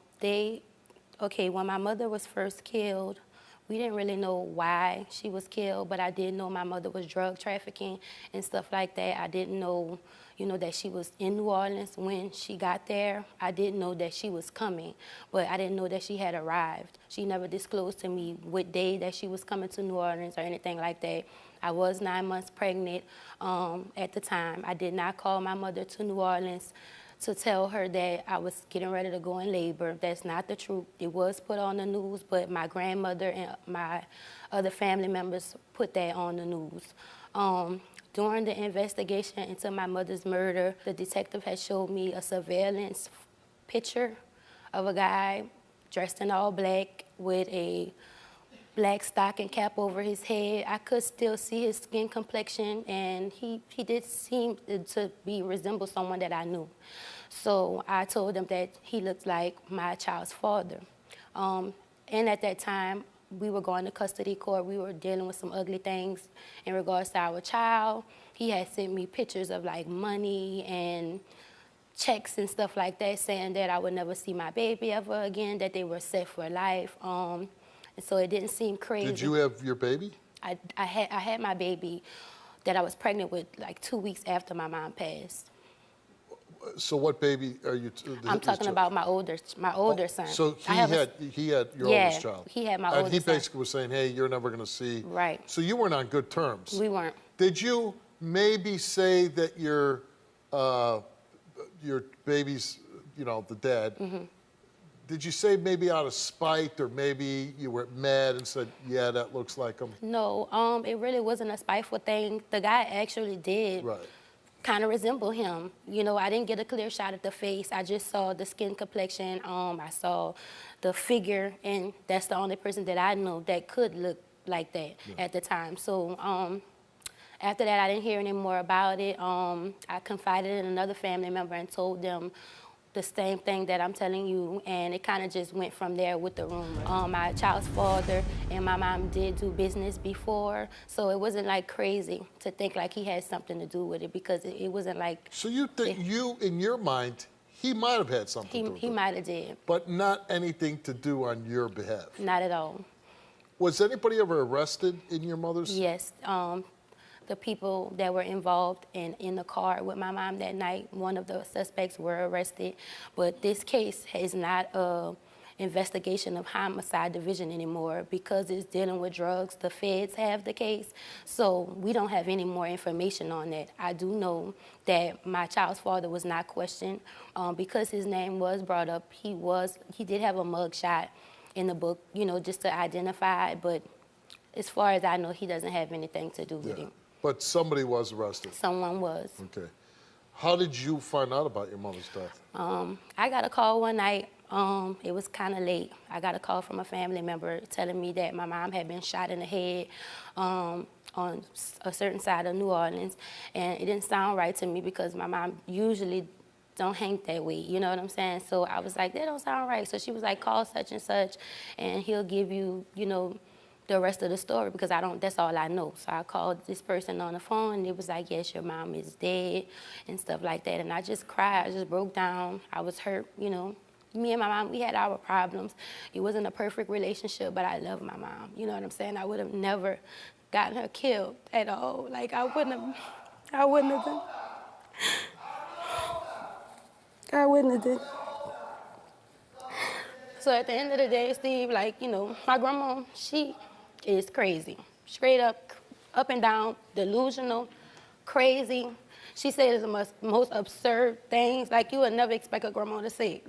my mother was first killed, we didn't really know why she was killed, but I did know my mother was drug trafficking and stuff like that. I didn't know, that she was in New Orleans when she got there. I didn't know that she was coming, but I didn't know that she had arrived. She never disclosed to me what day that she was coming to New Orleans or anything like that. I was 9 months pregnant at the time. I did not call my mother to New Orleans to tell her that I was getting ready to go in labor. That's not the truth. It was put on the news, but my grandmother and my other family members put that on the news. During the investigation into my mother's murder, the detective had showed me a surveillance picture of a guy dressed in all black with a black stocking cap over his head. I could still see his skin complexion, and he did seem to resemble someone that I knew. So I told him that he looked like my child's father. And at that time, we were going to custody court. We were dealing with some ugly things in regards to our child. He had sent me pictures of like money and checks and stuff like that, saying that I would never see my baby ever again, that they were set for life. And so it didn't seem crazy. Did you have your baby? I had my baby that I was pregnant with like 2 weeks after my mom passed. So what baby are you? I'm talking about my older son. So he had your oldest child. He had my and oldest he basically was saying, hey, you're never going to see. Right. So you weren't on good terms. We weren't. Did you maybe say that your baby's, the dad, did you say maybe out of spite, or maybe you were mad and said, yeah, that looks like him? No, it really wasn't a spiteful thing. The guy actually did kind of resemble him. I didn't get a clear shot at the face. I just saw the skin complexion. I saw the figure, and that's the only person that I know that could look like that at the time. So after that, I didn't hear any more about it. I confided in another family member and told them the same thing that I'm telling you, and it kind of just went from there with the rumor. My child's father and my mom did do business before, so it wasn't like crazy to think like he had something to do with it, because it wasn't like... So you think in your mind, he might have had something to do with it? He might have did. But not anything to do on your behalf? Not at all. Was anybody ever arrested in your mother's? Yes. The people that were involved in the car with my mom that night, one of the suspects were arrested. But this case is not an investigation of homicide division anymore, because it's dealing with drugs. The feds have the case, so we don't have any more information on that. I do know that my child's father was not questioned because his name was brought up. He did have a mug shot in the book, just to identify, but as far as I know, he doesn't have anything to do with him. But somebody was arrested? Someone was. Okay. How did you find out about your mother's death? I got a call one night. It was kind of late. I got a call from a family member telling me that my mom had been shot in the head on a certain side of New Orleans. And it didn't sound right to me, because my mom usually don't hang that way, you know what I'm saying? So I was like, that don't sound right. So she was like, call such and such, and he'll give you, the rest of the story, because that's all I know. So I called this person on the phone, and it was like, yes, your mom is dead and stuff like that. And I just cried, I just broke down. I was hurt, Me and my mom, we had our problems. It wasn't a perfect relationship, but I love my mom. You know what I'm saying? I would have never gotten her killed at all. Like, I wouldn't have done. I wouldn't have done. So at the end of the day, Steve, my grandma, she is crazy. Straight up and down, delusional, crazy. She said the most absurd things, like you would never expect a grandma to say.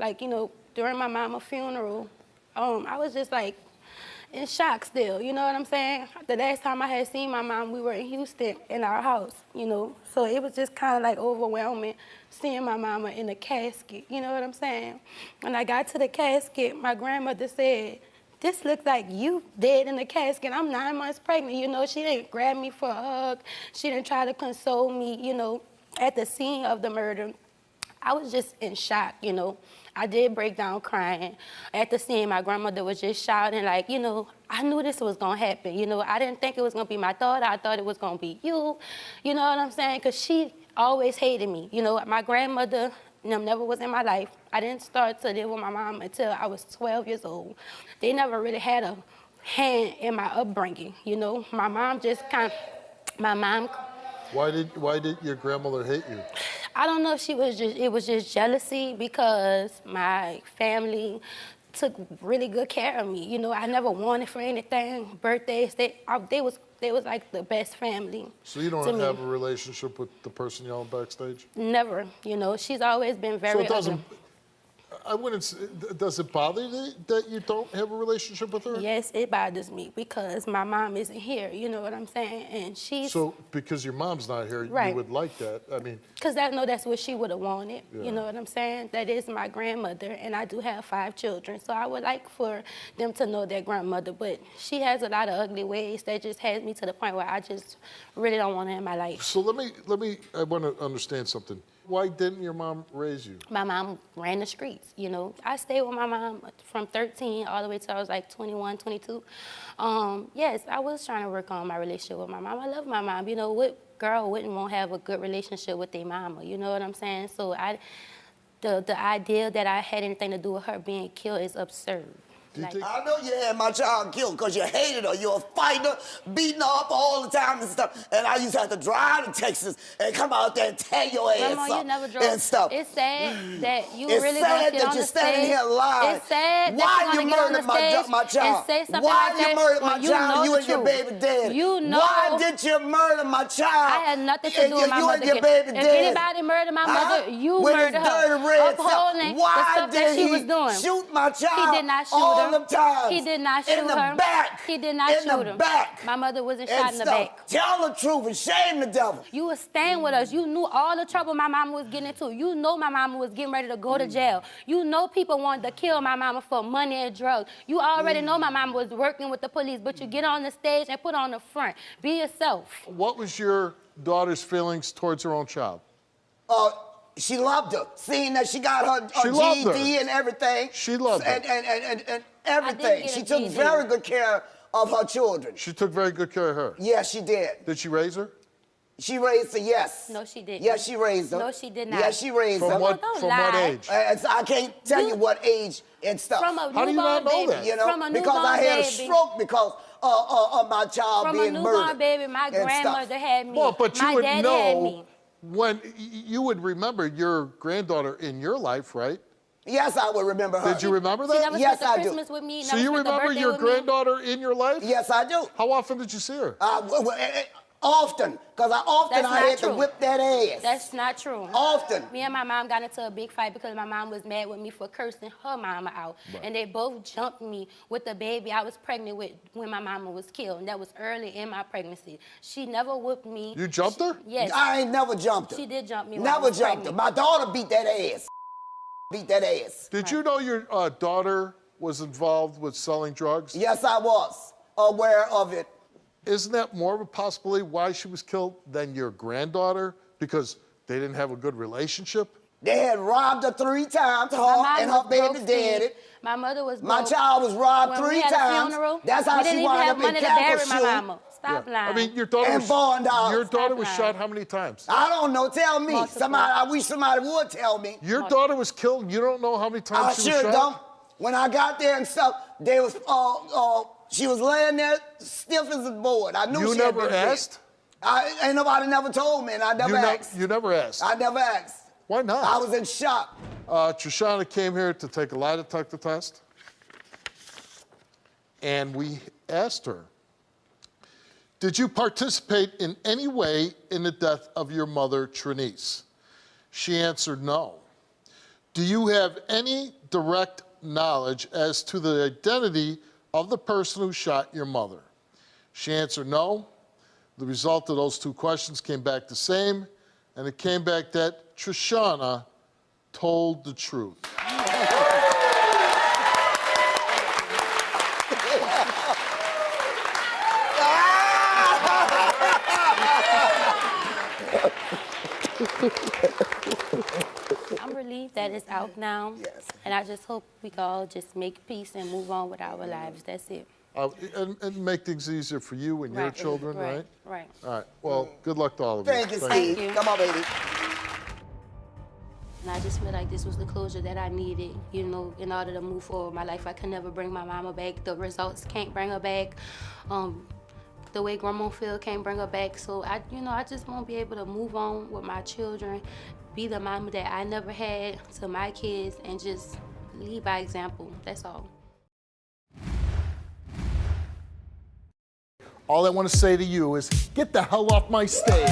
During my mama's funeral, I was just in shock still, you know what I'm saying? The last time I had seen my mom, we were in Houston in our house, So it was just kind of overwhelming seeing my mama in the casket, you know what I'm saying? When I got to the casket, my grandmother said, this looks like you dead in the casket. I'm 9 months pregnant, She didn't grab me for a hug. She didn't try to console me, At the scene of the murder, I was just in shock, I did break down crying. At the scene, my grandmother was just shouting I knew this was gonna happen, I didn't think it was gonna be my daughter. I thought it was gonna be you know what I'm saying? Because she always hated me. My grandmother never was in my life. I didn't start to live with my mom until I was 12 years old. They never really had a hand in my upbringing, My mom just Why did your grandmother hate you? I don't know if it was just jealousy, because my family took really good care of me. I never wanted for anything. Birthdays, they was like the best family. So you don't have a relationship with the person yelling backstage? Never. She's always been very. So does it bother you that you don't have a relationship with her? Yes, it bothers me, because my mom isn't here, you know what I'm saying? And she's... So because your mom's not here, you would like that, Because I know that's what she would have wanted, you know what I'm saying? That is my grandmother, and I do have 5 children, so I would like for them to know their grandmother, but she has a lot of ugly ways that just has me to the point where I just really don't want her in my life. So I want to understand something. Why didn't your mom raise you? My mom ran the streets, I stayed with my mom from 13 all the way till I was 21, 22. Yes, I was trying to work on my relationship with my mom. I love my mom. What girl wouldn't want to have a good relationship with their mama? You know what I'm saying? So the idea that I had anything to do with her being killed is absurd. I know you had my child killed because you hated her. You're a fighter, beating her up all the time and stuff. And I used to have to drive to Texas and come out there and tear your ass Grandma, up you never drove. and stuff. It's sad that you It's really sad gonna get that on you're the standing stage. here lying. It's sad Why that you're you gonna get on the murdered stage my child? and say something Why like you that murdered my when you child? know You the and your truth. baby daddy. You know. Why did you murder my child? I had nothing to do with my you mother. and your If baby daddy. anybody murdered my mother, you With murdered his her. dirty red Upholding Why the stuff did that she he was doing. shoot my child He did not shoot all her. the time? He did not shoot in the her. back. He did not in shoot the her. back. My mother wasn't and shot in the stuff. back. Tell the truth and shame the devil. You was staying with us. You knew all the trouble my mama was getting into. You know my mama was getting ready to go to jail. You know people wanted to kill my mama for money and drugs. You already know my mama was working with the police, but you get on the stage and put on the front. Be yourself. What was your daughter's feelings towards her own child? She loved her, seeing that she got her She loved her. GED and everything. She loved her. And everything. She took very good care of her children. She took very good care of her. Yes, she did. Did she raise her? She raised her, yes. No, she didn't. Yes, she raised her. No, she did not. Yes, she raised her. From what age? I can't tell you what age and stuff. From a How do you not know baby. that? You know, From a because newborn I had a baby. stroke because of my child From being a murdered. newborn baby, my and stuff. grandmother had me. Well, but you my would daddy had know me. when you would remember your granddaughter in your life, right? Yes, I would remember her. Did you remember She that? never Yes, spent I the do. Christmas with me. So never you spent the remember birthday your with me. granddaughter in your life? Yes, I do. How often did you see her? Often, because That's I not had to true. whip that ass. That's not true. Often. Me and my mom got into a big fight because my mom was mad with me for cursing her mama out. Right. And they both jumped me with the baby I was pregnant with when my mama was killed. And that was early in my pregnancy. She never whooped me. You jumped her? Yes. I ain't never jumped her. She did jump me when I Never was jumped her. pregnant. My daughter beat that ass. Beat that ass. Did you know your daughter was involved with selling drugs? Yes, I was aware of it. Isn't that more of a possibility why she was killed than your granddaughter? Because they didn't have a good relationship? They had robbed her 3 times, My her mom and was her baby broke, daddy. Steve. My mother was My broke. child was robbed When 3 we had a times. funeral, That's how we she didn't even wound have up in money to bury my Capitol. mama. Stop lying. I mean, your daughter And was, born dogs. your daughter Stop was lying. shot how many times? I don't know. Tell me. Multiple. Somebody. I wish somebody would tell me. Your daughter was killed and you don't know how many I times she was sure shot? don't. When I got there and stuff, they was she was laying there stiff as a board. I knew You she had never been dead. asked? Ain't nobody never told me, and I never asked. You never asked? I never asked. Why not? I was in shock. Trishana came here to take a lie detector test. And we asked her, did you participate in any way in the death of your mother, Trinice? She answered no. Do you have any direct knowledge as to the identity of the person who shot your mother? She answered no. The result of those 2 questions came back the same, and it came back that Trishana told the truth. I'm relieved that it's out now. Yes. And I just hope we can all just make peace and move on with our lives. That's it. And make things easier for you and your Right. children, right? Right. All right. Well, good luck to all of you. Thank you, Thank Steve. you. Come on, baby. And I just feel like this was the closure that I needed, you know, in order to move forward in my life. I could never bring my mama back. The results can't bring her back. The way Grandma feel can't bring her back. So I just won't be able to move on with my children, be the mama that I never had to my kids, and just lead by example. That's all. All I want to say to you is, get the hell off my stage.